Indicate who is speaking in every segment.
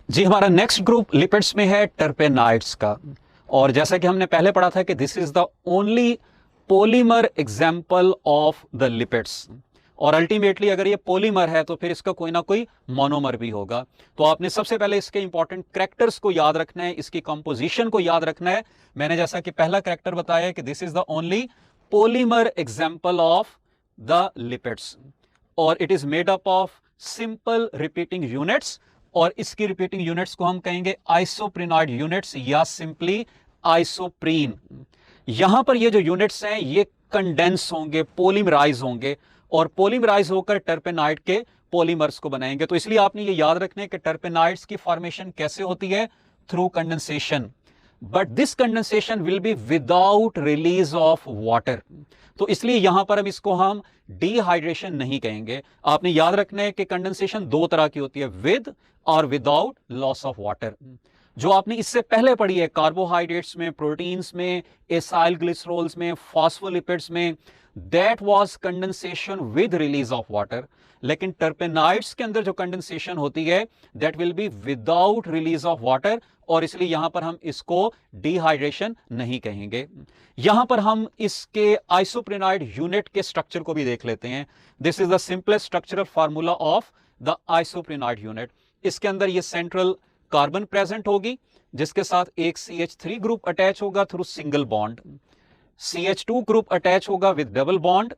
Speaker 1: जी, हमारा next group lipids में है टर्पेनाइड्स का। और जैसा कि हमने पहले पढ़ा था कि this is the only polymer example of the lipids. और अल्टीमेटली अगर ये पॉलीमर है तो फिर इसका कोई ना कोई मोनोमर भी होगा। तो आपने सबसे पहले इसके इंपॉर्टेंट कैरेक्टर्स को याद रखना है, इसकी कंपोजिशन को याद रखना है। मैंने जैसा कि पहला कैरेक्टर बताया कि this is the only polymer example of the lipids और it is made up of simple repeating units. और इसकी रिपीटिंग यूनिट्स को हम कहेंगे आइसोप्रिनॉइड यूनिट्स या सिंपली आइसोप्रीन। यहां पर ये जो यूनिट्स हैं ये कंडेंस होंगे, पॉलीमराइज होंगे और पॉलीमराइज होकर टर्पेनाइड के पॉलीमर्स को बनाएंगे। तो इसलिए आपने ये याद रखना है कि टर्पेनाइड्स की फॉर्मेशन कैसे होती है, through condensation. But this condensation will be without release of water. तो इसलिए यहां पर अब इसको हम डिहाइड्रेशन नहीं कहेंगे। आपने याद रखना है कि कंडेंसेशन दो तरह की होती है, विद और विदाउट लॉस ऑफ वाटर। जो आपने इससे पहले पढ़ी है कार्बोहाइड्रेट्स में, प्रोटीन्स में, एसाइल ग्लिसरॉल्स में, फॉस्फोलिपिड्स में, that was condensation with release of water. लेकिन टर्पेनाइड्स के अंदर जो कंडेंसेशन होती है that will be without release of water और इसलिए यहां पर हम इसको डिहाइड्रेशन नहीं कहेंगे। यहां पर हम इसके आइसोप्रेनाइड यूनिट के स्ट्रक्चर को भी देख लेते हैं। This is the simplest structural formula of the isoprenoid unit. इसके अंदर ये सेंट्रल कार्बन प्रेजेंट होगी जिसके साथ एक CH3 ग्रुप अटैच होगा through single bond, CH2 group attach होगा विद डबल बॉन्ड,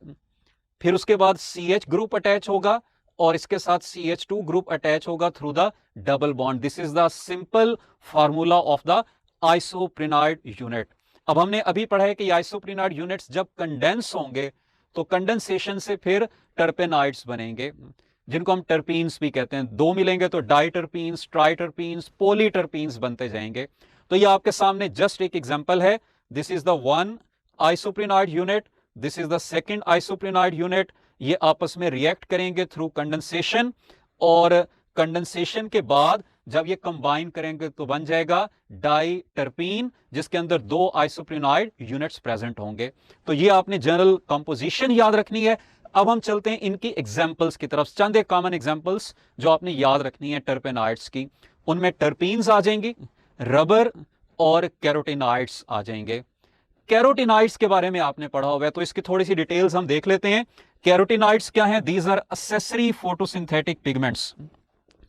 Speaker 1: फिर उसके बाद CH ग्रुप अटैच होगा और इसके साथ CH2 ग्रुप अटैच होगा through the double bond. This is the simple formula of the isoprenoid unit. अब हमने अभी पढ़ा है कि आइसोप्रेनाइड यूनिट्स जब कंडेंस होंगे तो कंडेंसेशन से फिर टर्पेनाइड्स बनेंगे जिनको हम टर्पीन्स भी कहते हैं। दो मिलेंगे तो डाइटर्पीन्स, ट्राइटर्पीन्स, पॉलीटर्पीन्स बनते जाएंगे। तो ये आपके सामने जस्ट एक एग्जांपल है। This is the one isoprenoid unit, this is the second isoprenoid unit. ये आपस में रिएक्ट करेंगे थ्रू कंडेंसेशन और कंडेंसेशन के बाद जब ये कंबाइन करेंगे तो बन जाएगा डाइटर्पीन जिसके अंदर दो आइसोप्रेनाइड यूनिट्स प्रेजेंट होंगे। तो ये आपने जनरल कंपोजिशन याद रखनी है। अब हम चलते हैं इनकी एग्जाम्पल्स की तरफ। चंद एक कॉमन एग्जाम्पल्स जो आपने याद रखनी है टर्पेनाइड्स की, उनमें टर्पीन्स आ जाएंगी, रबर और कैरोटीनाइड्स आ जाएंगे। कैरोटीनाइड्स के बारे में आपने पढ़ा होगा तो इसकी थोड़ी सी डिटेल्स हम देख लेते हैं। कैरोटीनाइड्स क्या है? These are accessory photosynthetic pigments.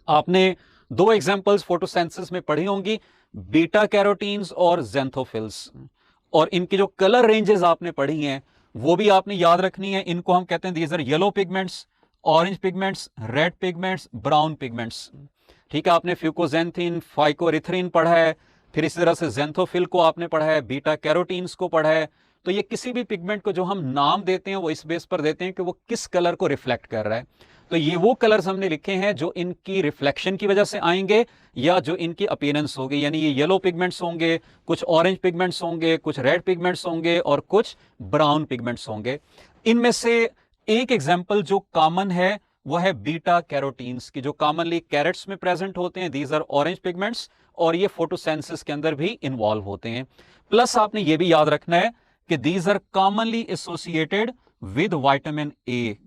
Speaker 1: आपने दो एग्जाम्पल्स फोटोसेंसिस में पढ़ी होंगी, बीटा कैरोटीन्स और ज़ैंथोफिल्स। और इनकी जो कलर रेंजेस आपने पढ़ी हैं वो भी आपने याद रखनी है। इनको हम कहते हैं these are yellow pigments, orange pigments, red pigments, brown pigments. ठीक है, आपने फ्यूकोजेंथिन, फाइकोरिथ्रिन पढ़ा है, फिर इसी तरह से ज़ैंथोफिल को आपने पढ़ा है, बीटा कैरोटीन्स को पढ़ा है। तो ये किसी भी पिगमेंट को जो हम नाम देते हैं वो इस बेस पर देते हैं कि वो किस कलर को रिफ्लेक्ट कर रहा है। तो ये वो कलर्स हमने लिखे हैं जो इनकी रिफ्लेक्शन की वजह से आएंगे या जो इनकी अपीयरेंस होगी। यानी ये येलो पिगमेंट्स होंगे, कुछ ऑरेंज पिगमेंट्स होंगे, कुछ रेड पिगमेंट्स होंगे और कुछ ब्राउन पिगमेंट्स होंगे। इनमें से एक एग्जाम्पल जो कॉमन है वो है बीटा कैरोटीन्स की, जो कॉमनली कैरेट्स में प्रेजेंट होते हैं। दीज आर ऑरेंज पिगमेंट्स और ये फोटोसेंसिस के अंदर भी इन्वॉल्व होते हैं। प्लस आपने ये भी याद रखना है कि these are commonly associated with vitamin A.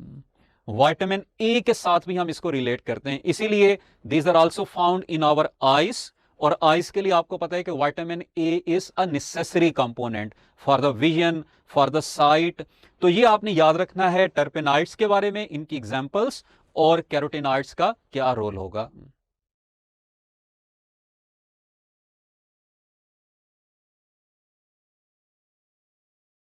Speaker 1: Vitamin A के साथ भी हम इसको रिलेट करते हैं, इसीलिए these are also found in our eyes. और आईज के लिए आपको पता है कि vitamin A is a necessary component for the vision, for the sight. तो ये आपने याद रखना है टर्पेनाइड्स के बारे में, इनकी एग्जांपल्स और कैरोटीनॉइड्स का क्या रोल होगा।